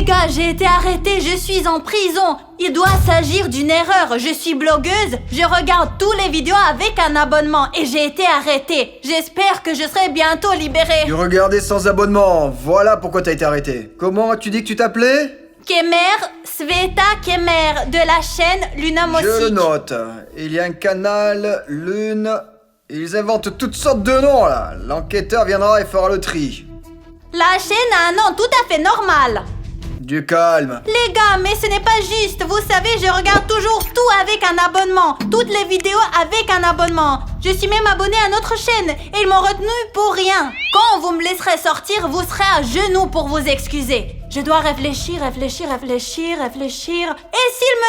Les gars, j'ai été arrêtée, je suis en prison. Il doit s'agir d'une erreur. Je suis blogueuse, je regarde tous les vidéos avec un abonnement et j'ai été arrêtée. J'espère que je serai bientôt libérée. Tu regardais sans abonnement, voilà pourquoi t'as été arrêté. Comment tu dis que tu t'appelais? Kemer, Sveta Kemer, de la chaîne Lunamosic. Je le note. Il y a un canal, Lune... Ils inventent toutes sortes de noms là. L'enquêteur viendra et fera le tri. La chaîne a un nom tout à fait normal. Du calme. Les gars, mais ce n'est pas juste. Vous savez, je regarde toujours tout avec un abonnement. Toutes les vidéos avec un abonnement. Je suis même abonnée à notre chaîne et ils m'ont retenu pour rien. Quand vous me laisserez sortir, vous serez à genoux pour vous excuser. Je dois réfléchir. Et s'ils me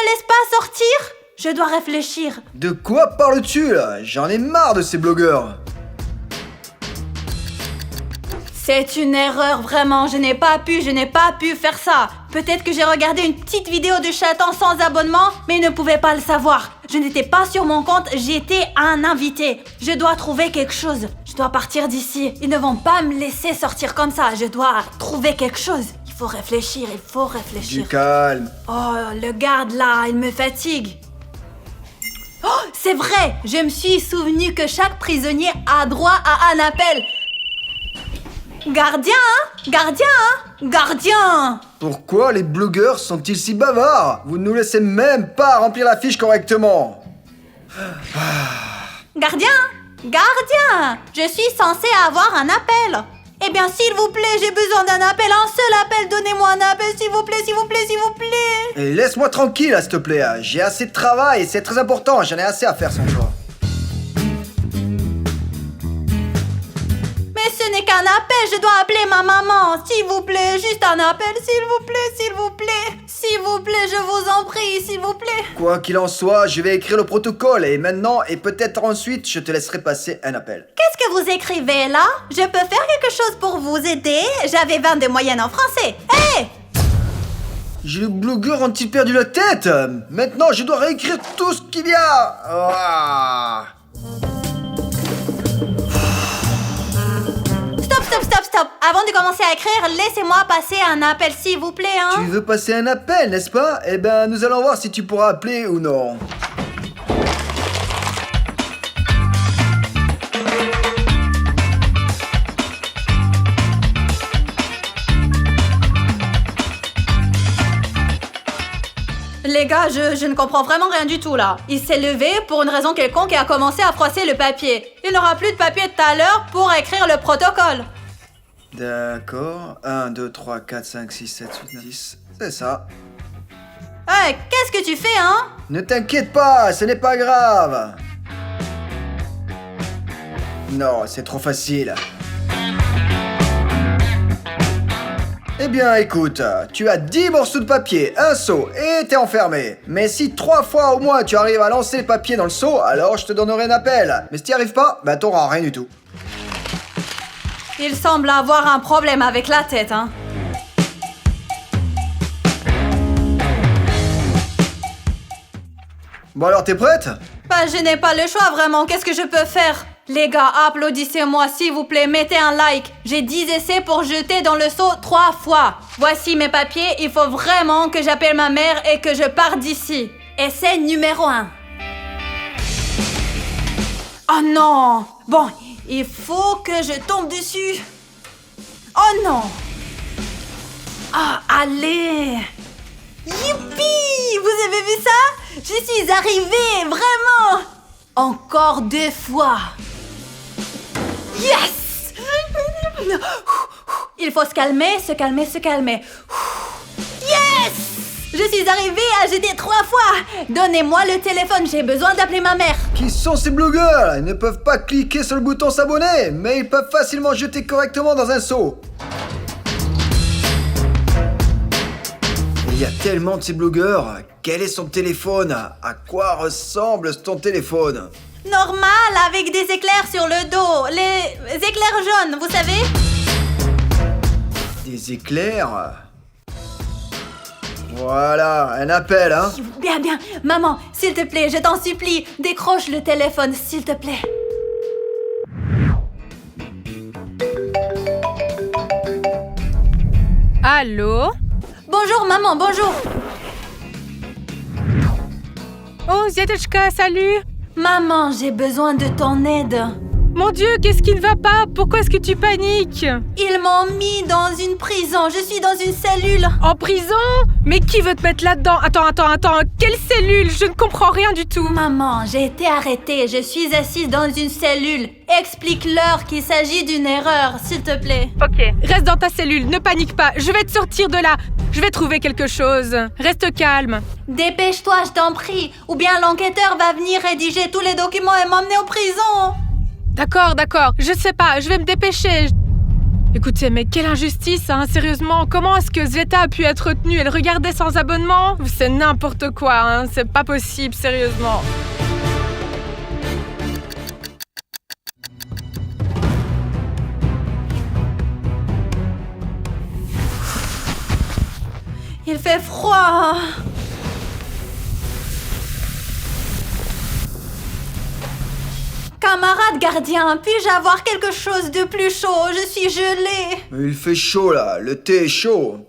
laissent pas sortir, je dois réfléchir. De quoi parles-tu là? J'en ai marre de ces blogueurs. C'est une erreur, vraiment, je n'ai pas pu faire ça. Peut-être que j'ai regardé une petite vidéo de chaton sans abonnement, mais ils ne pouvaient pas le savoir. Je n'étais pas sur mon compte, j'étais un invité. Je dois trouver quelque chose. Je dois partir d'ici. Ils ne vont pas me laisser sortir comme ça. Je dois trouver quelque chose. Il faut réfléchir. Du calme. Oh, le garde là, il me fatigue. Oh, c'est vrai, je me suis souvenu que chaque prisonnier a droit à un appel. Gardien! Pourquoi les blogueurs sont-ils si bavards? Vous ne nous laissez même pas remplir la fiche correctement. Gardien! Je suis censée avoir un appel. Eh bien, s'il vous plaît, j'ai besoin d'un appel. Un seul appel, donnez-moi un appel, s'il vous plaît. Et laisse-moi tranquille, là, s'il te plaît. J'ai assez de travail et c'est très important. J'en ai assez à faire sans toi. Ce n'est qu'un appel, je dois appeler ma maman. S'il vous plaît, juste un appel, s'il vous plaît. S'il vous plaît, je vous en prie, s'il vous plaît. Quoi qu'il en soit, je vais écrire le protocole et maintenant et peut-être ensuite, je te laisserai passer un appel. Qu'est-ce que vous écrivez là? Je peux faire quelque chose pour vous aider? J'avais 20 de moyenne en français. Hé! J'ai le blogueur ont-ils perdu la tête? Maintenant, je dois réécrire tout ce qu'il y a. Ah. Stop. Avant de commencer à écrire, laissez-moi passer un appel, s'il vous plaît, hein. Tu veux passer un appel, n'est-ce pas? Eh ben, nous allons voir si tu pourras appeler ou non. Les gars, je ne comprends vraiment rien du tout, là. Il s'est levé pour une raison quelconque et a commencé à froisser le papier. Il n'aura plus de papier tout à l'heure pour écrire le protocole. D'accord. 1, 2, 3, 4, 5, 6, 7, 8, 9, 10. C'est ça. Hey, qu'est-ce que tu fais, hein? Ne t'inquiète pas, ce n'est pas grave. Non, c'est trop facile. Eh bien, écoute, tu as 10 morceaux de papier, un seau, et t'es enfermé. Mais si 3 fois au moins tu arrives à lancer le papier dans le seau, alors je te donnerai un appel. Mais si t'y arrives pas, bah t'auras rien du tout. Il semble avoir un problème avec la tête, hein. Bon alors, t'es prête? Bah, je n'ai pas le choix, vraiment. Qu'est-ce que je peux faire? Les gars, applaudissez-moi, s'il vous plaît. Mettez un like. J'ai 10 essais pour jeter dans le seau 3 fois. Voici mes papiers. Il faut vraiment que j'appelle ma mère et que je parte d'ici. Essai numéro 1. Oh non! Bon, il faut que je tombe dessus. Oh non! Ah, allez! Youpi! Vous avez vu ça? Je suis arrivée, vraiment! Encore 2 fois. Yes! Il faut se calmer. Yes! Je suis arrivée à jeter 3 fois. Donnez-moi le téléphone, j'ai besoin d'appeler ma mère. Qui sont ces blogueurs? Ils ne peuvent pas cliquer sur le bouton s'abonner, mais ils peuvent facilement jeter correctement dans un seau. Il y a tellement de ces blogueurs. Quel est son téléphone? À quoi ressemble ton téléphone? Normal, avec des éclairs sur le dos. Les éclairs jaunes, vous savez? Des éclairs? Voilà, un appel, hein? Bien. Maman, s'il te plaît, je t'en supplie, décroche le téléphone, s'il te plaît. Allô? Bonjour maman, bonjour. Oh, Ziatochka, salut! Maman, j'ai besoin de ton aide. Mon Dieu, qu'est-ce qui ne va pas? Pourquoi est-ce que tu paniques? Ils m'ont mis dans une prison. Je suis dans une cellule. En prison? Mais qui veut te mettre là-dedans? Attends. Quelle cellule? Je ne comprends rien du tout. Maman, j'ai été arrêtée. Je suis assise dans une cellule. Explique-leur qu'il s'agit d'une erreur, s'il te plaît. Ok, reste dans ta cellule, ne panique pas. Je vais te sortir de là. Je vais trouver quelque chose. Reste calme. Dépêche-toi, je t'en prie. Ou bien l'enquêteur va venir rédiger tous les documents et m'emmener en prison. D'accord. Je sais pas, je vais me dépêcher. Écoutez, mais quelle injustice, hein, sérieusement. Comment est-ce que Zveta a pu être retenue? Elle regardait sans abonnement? C'est n'importe quoi, hein. C'est pas possible, sérieusement. Il fait froid. Camarade gardien, puis-je avoir quelque chose de plus chaud? Je suis gelée. Il fait chaud là, le thé est chaud.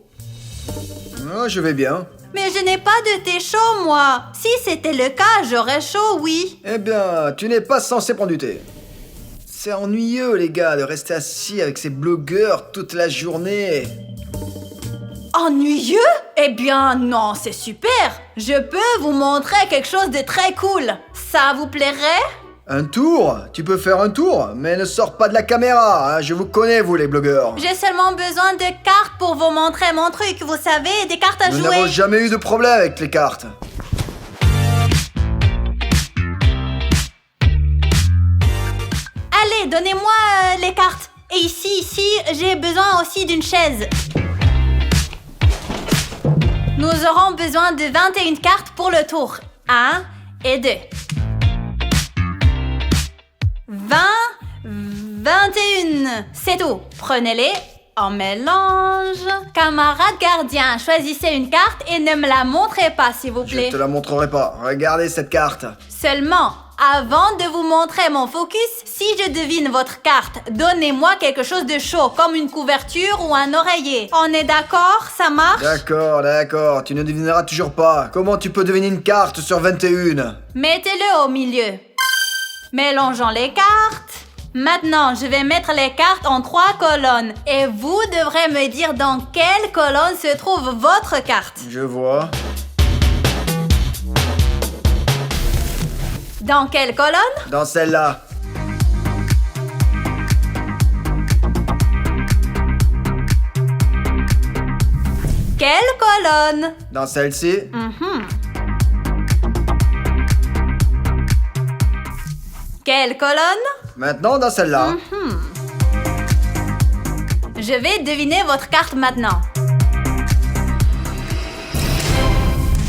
Ah, je vais bien. Mais je n'ai pas de thé chaud, moi. Si c'était le cas, j'aurais chaud, oui. Eh bien, tu n'es pas censé prendre du thé. C'est ennuyeux les gars de rester assis avec ces blogueurs toute la journée. Ennuyeux? Eh bien, non, c'est super. Je peux vous montrer quelque chose de très cool. Ça vous plairait? Un tour? Tu peux faire un tour, mais ne sors pas de la caméra, hein. Je vous connais vous les blogueurs. J'ai seulement besoin de cartes pour vous montrer mon truc, vous savez, des cartes à Nous jouer. n'avons jamais eu de problème avec les cartes. Allez, donnez-moi les cartes. Et ici, j'ai besoin aussi d'une chaise. Nous aurons besoin de 21 cartes pour le tour. 1 et 2. 20, 21. C'est tout. Prenez-les. En mélange. Camarade gardien, choisissez une carte et ne me la montrez pas, s'il vous plaît. Je te la montrerai pas. Regardez cette carte. Seulement, avant de vous montrer mon focus, si je devine votre carte, donnez-moi quelque chose de chaud, comme une couverture ou un oreiller. On est d'accord? Ça marche? D'accord. Tu ne devineras toujours pas. Comment tu peux deviner une carte sur 21? Mettez-le au milieu. Mélangeons les cartes. Maintenant, je vais mettre les cartes en 3 colonnes. Et vous devrez me dire dans quelle colonne se trouve votre carte. Je vois. Dans quelle colonne? Dans celle-là. Quelle colonne? Dans celle-ci. Quelle colonne? Maintenant dans celle-là. Je vais deviner votre carte maintenant.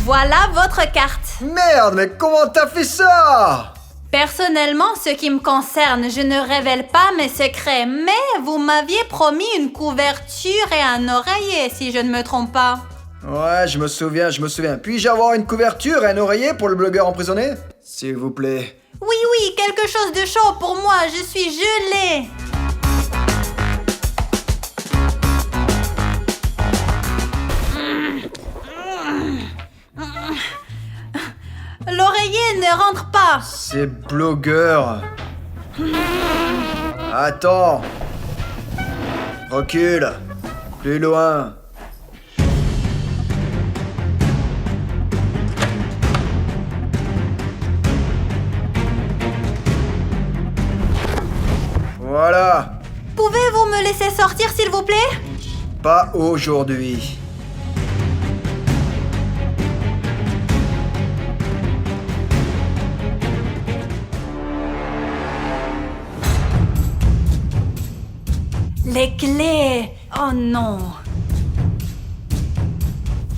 Voilà votre carte. Merde, mais comment t'as fait ça? Personnellement, ce qui me concerne, je ne révèle pas mes secrets, mais vous m'aviez promis une couverture et un oreiller, si je ne me trompe pas. Ouais, je me souviens. Puis-je avoir une couverture et un oreiller pour le blogueur emprisonné? S'il vous plaît. Oui, quelque chose de chaud pour moi, je suis gelée. L'oreiller ne rentre pas. Ces blogueurs. Attends. Recule. Plus loin. Voilà. Pouvez-vous me laisser sortir, s'il vous plaît? Pas aujourd'hui. Les clés. Oh non.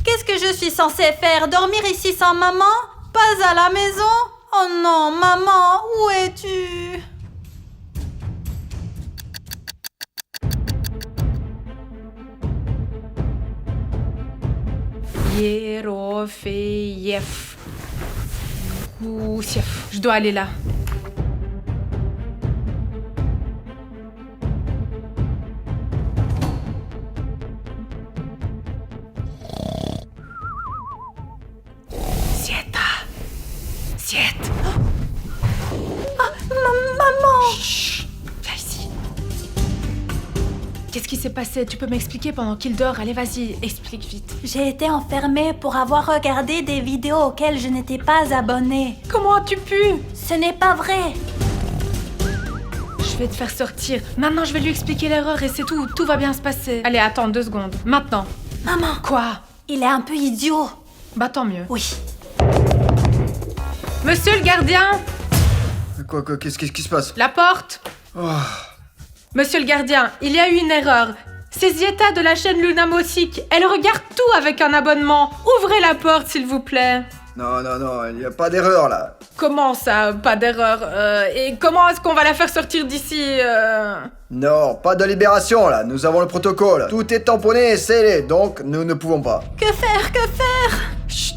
Qu'est-ce que je suis censée faire? Dormir ici sans maman? Pas à la maison? Oh non, maman, où es-tu? Yerofeyev. Goussiev. Je dois aller là. s'est passé? Tu peux m'expliquer pendant qu'il dort? Allez, vas-y, explique vite. J'ai été enfermée pour avoir regardé des vidéos auxquelles je n'étais pas abonnée. Comment as-tu pu? Ce n'est pas vrai. Je vais te faire sortir. Maintenant, je vais lui expliquer l'erreur et c'est tout. Tout va bien se passer. Allez, attends 2 secondes. Maintenant. Maman, Quoi? il est un peu idiot. Bah tant mieux. Oui. Monsieur le gardien! Quoi, qu'est-ce qui se passe? La porte! Oh. Monsieur le gardien, il y a eu une erreur. C'est Zieta de la chaîne Luna Music. Elle regarde tout avec un abonnement. Ouvrez la porte, s'il vous plaît. Non, il n'y a pas d'erreur là. Comment ça, pas d'erreur? Et comment est-ce qu'on va la faire sortir d'ici? Non, pas de libération là, nous avons le protocole. Tout est tamponné et scellé, donc nous ne pouvons pas. Que faire? Chut.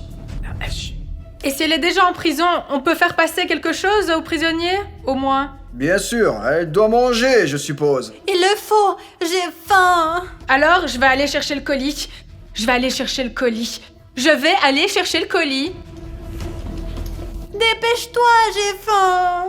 Et si elle est déjà en prison, on peut faire passer quelque chose aux prisonniers? Au moins. Bien sûr, elle doit manger, je suppose. Il le faut. J'ai faim. Alors, je vais aller chercher le colis. Je vais aller chercher le colis. Dépêche-toi, j'ai faim.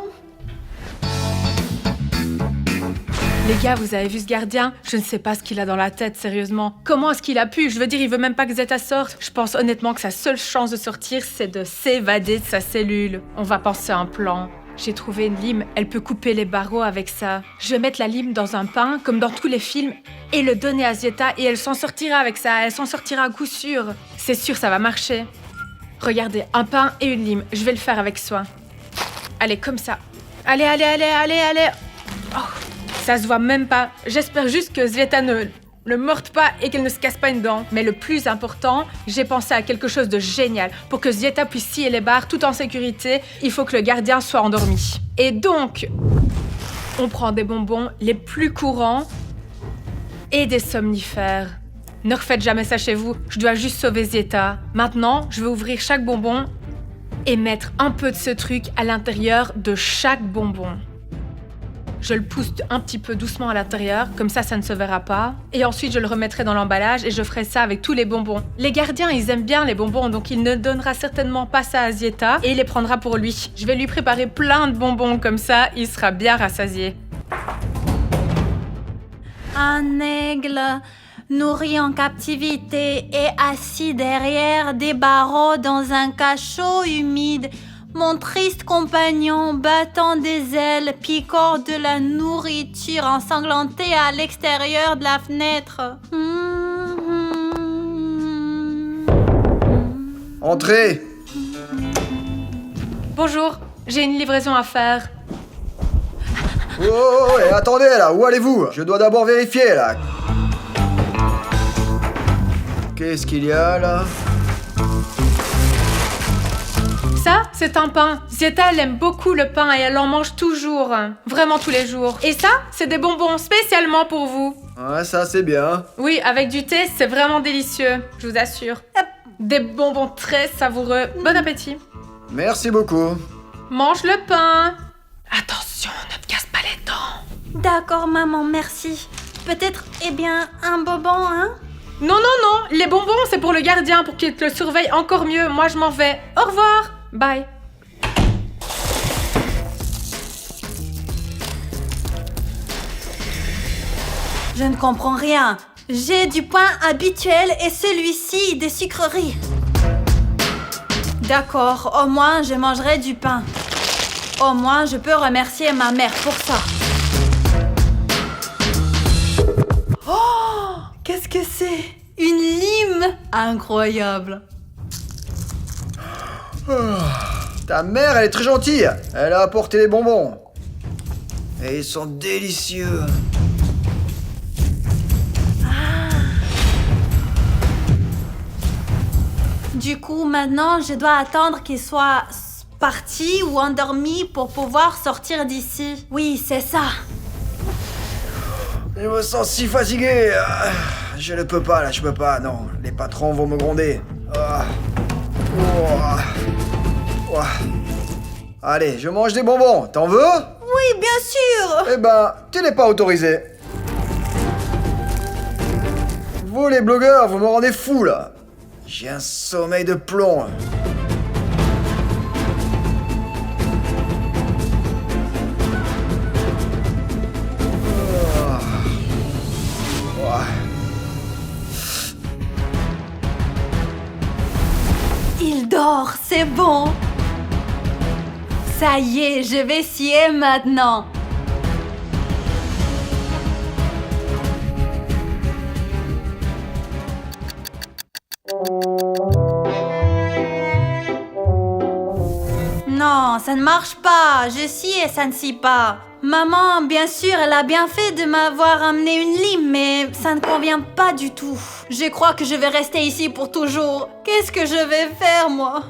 Les gars, vous avez vu ce gardien? Je ne sais pas ce qu'il a dans la tête, sérieusement. Comment est-ce qu'il a pu? Je veux dire, il veut même pas que Zeta sorte. Je pense honnêtement que sa seule chance de sortir, c'est de s'évader de sa cellule. On va penser à un plan. J'ai trouvé une lime, elle peut couper les barreaux avec ça. Je vais mettre la lime dans un pain, comme dans tous les films, et le donner à Zeta, et elle s'en sortira avec ça. Elle s'en sortira à coup sûr. C'est sûr, ça va marcher. Regardez, un pain et une lime. Je vais le faire avec soin. Allez, comme ça. Allez. Oh. Ça se voit même pas. J'espère juste que Zeta ne le morde pas et qu'elle ne se casse pas une dent. Mais le plus important, j'ai pensé à quelque chose de génial. Pour que Zeta puisse scier les barres tout en sécurité, il faut que le gardien soit endormi. Et donc, on prend des bonbons les plus courants et des somnifères. Ne refaites jamais ça chez vous. Je dois juste sauver Zeta. Maintenant, je vais ouvrir chaque bonbon et mettre un peu de ce truc à l'intérieur de chaque bonbon. Je le pousse un petit peu doucement à l'intérieur, comme ça ne se verra pas. Et ensuite, je le remettrai dans l'emballage et je ferai ça avec tous les bonbons. Les gardiens, ils aiment bien les bonbons, donc il ne donnera certainement pas ça à Zieta et il les prendra pour lui. Je vais lui préparer plein de bonbons, comme ça, il sera bien rassasié. Un aigle nourri en captivité et assis derrière des barreaux dans un cachot humide. Mon triste compagnon battant des ailes, piquant de la nourriture ensanglantée à l'extérieur de la fenêtre. Entrez. Bonjour, j'ai une livraison à faire. Oh, et attendez là, où allez-vous? Je dois d'abord vérifier là. Qu'est-ce qu'il y a là? Ça, c'est un pain. Zieta, elle aime beaucoup le pain et elle en mange toujours. Vraiment tous les jours. Et ça, c'est des bonbons spécialement pour vous. Ouais, ça c'est bien. Oui, avec du thé, c'est vraiment délicieux, je vous assure. Des bonbons très savoureux. Bon appétit. Merci beaucoup. Mange le pain. Attention, ne te casse pas les dents. D'accord, maman, merci. Peut-être, un bonbon, hein? Non, les bonbons, c'est pour le gardien, pour qu'il te le surveille encore mieux. Moi, je m'en vais. Au revoir. Bye. Je ne comprends rien. J'ai du pain habituel et celui-ci des sucreries. D'accord, au moins je mangerai du pain. Au moins je peux remercier ma mère pour ça. Oh, qu'est-ce que c'est? Une lime? Incroyable. Ta mère, elle est très gentille. Elle a apporté des bonbons. Et ils sont délicieux. Du coup, maintenant, je dois attendre qu'il soit parti ou endormi pour pouvoir sortir d'ici. Oui, c'est ça. Je me sens si fatigué. Je ne peux pas, là, je peux pas. Non, les patrons vont me gronder. Allez, je mange des bonbons. T'en veux? Oui, bien sûr. Eh ben, tu n'es pas autorisé. Vous, les blogueurs, vous me rendez fou, là. J'ai un sommeil de plomb. j'adore, c'est bon. Ça y est, je vais scier maintenant. Non, ça ne marche pas. Je scie et ça ne scie pas. Maman, bien sûr, elle a bien fait de m'avoir amené une lime, mais ça ne convient pas du tout. Je crois que je vais rester ici pour toujours. Qu'est-ce que je vais faire, moi?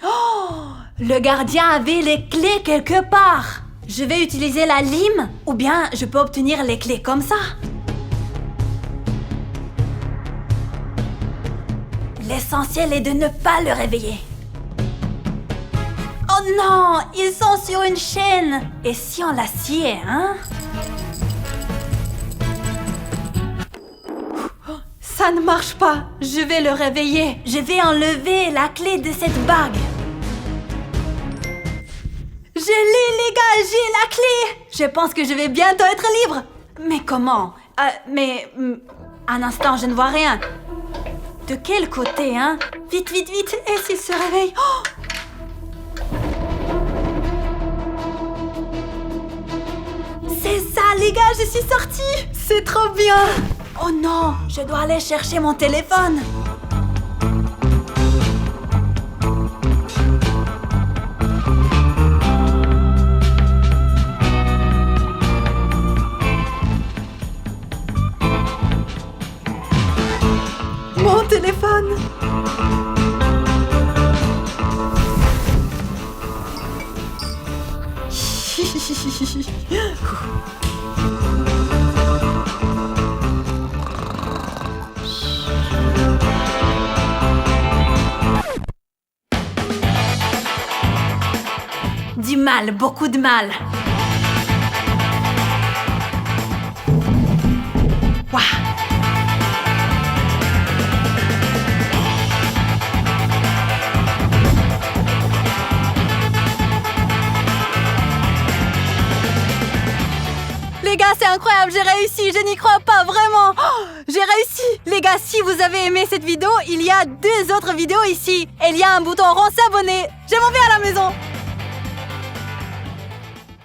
Oh! Le gardien avait les clés quelque part. Je vais utiliser la lime, ou bien je peux obtenir les clés comme ça. L'essentiel est de ne pas le réveiller. Oh non, ils sont sur une chaîne. Et si on la sciait, hein? Ça ne marche pas. Je vais le réveiller. Je vais enlever la clé de cette bague. Je l'ai, les gars, j'ai la clé. Je pense que je vais bientôt être libre. Mais comment? Un instant, je ne vois rien. De quel côté, hein? Vite, vite, vite. Et s'il se réveille? Oh! C'est ça, les gars, je suis sortie. C'est trop bien. Oh non, je dois aller chercher mon téléphone. Mon téléphone. Du mal, beaucoup de mal. Waouh! Les gars, c'est incroyable, j'ai réussi, je n'y crois pas, vraiment. Oh, j'ai réussi. Les gars, si vous avez aimé cette vidéo, il y a 2 autres vidéos ici. Et il y a un bouton rond s'abonner. Je m'en vais à la maison.